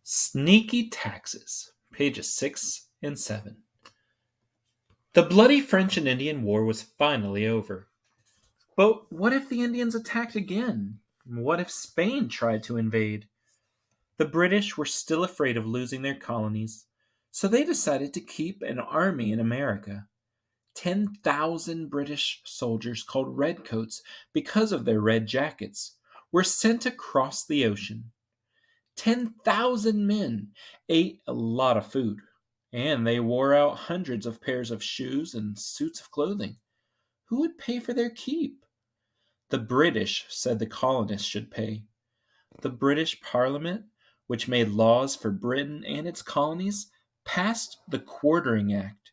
Sneaky taxes, pages 6 and 7. The bloody French and Indian War was finally over. But what if the Indians attacked again? What if Spain tried to invade? The British were still afraid of losing their colonies, so they decided to keep an army in America. 10,000 British soldiers, called redcoats because of their red jackets, were sent across the ocean. 10,000 men ate a lot of food, and they wore out hundreds of pairs of shoes and suits of clothing. Who would pay for their keep? The British said the colonists should pay. The British Parliament, which made laws for Britain and its colonies, passed the Quartering Act.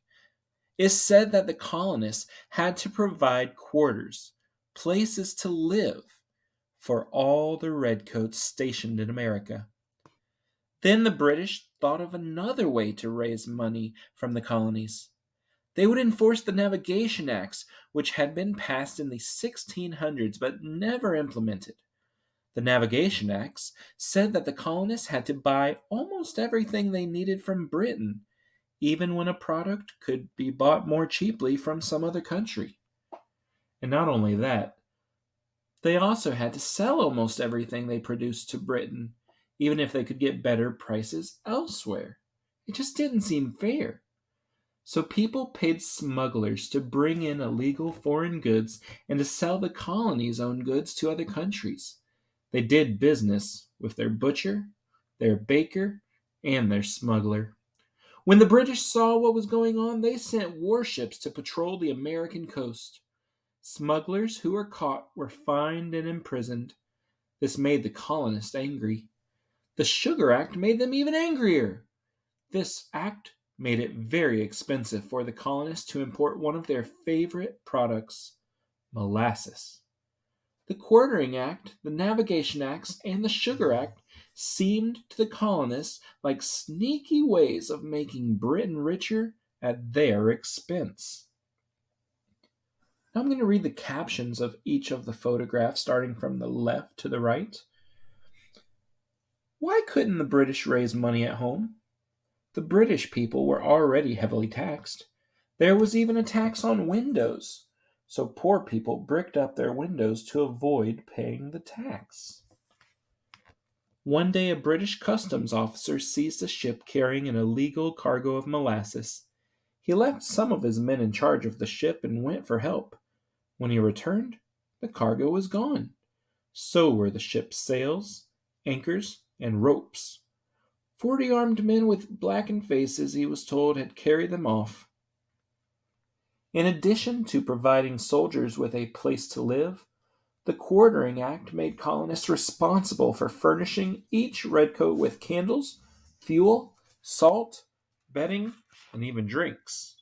It said that the colonists had to provide quarters, places to live, for all the redcoats stationed in America. Then the British thought of another way to raise money from the colonies. They would enforce the Navigation Acts, which had been passed in the 1600s but never implemented. The Navigation Acts said that the colonists had to buy almost everything they needed from Britain, even when a product could be bought more cheaply from some other country. And not only that, they also had to sell almost everything they produced to Britain, even if they could get better prices elsewhere. It just didn't seem fair. So people paid smugglers to bring in illegal foreign goods and to sell the colony's own goods to other countries. They did business with their butcher, their baker, and their smuggler. When the British saw what was going on, they sent warships to patrol the American coast. Smugglers who were caught were fined and imprisoned. This made the colonists angry. The Sugar Act made them even angrier. This act made it very expensive for the colonists to import one of their favorite products, molasses. The Quartering Act, the Navigation Acts, and the Sugar Act seemed to the colonists like sneaky ways of making Britain richer at their expense. Now I'm going to read the captions of each of the photographs, starting from the left to the right. Why couldn't the British raise money at home? The British people were already heavily taxed. There was even a tax on windows, so poor people bricked up their windows to avoid paying the tax. One day a British customs officer seized a ship carrying an illegal cargo of molasses. He left some of his men in charge of the ship and went for help. When he returned, the cargo was gone. So were the ship's sails, anchors, and ropes. 40 armed men with blackened faces, he was told, had carried them off. In addition to providing soldiers with a place to live, the Quartering Act made colonists responsible for furnishing each redcoat with candles, fuel, salt, bedding, and even drinks.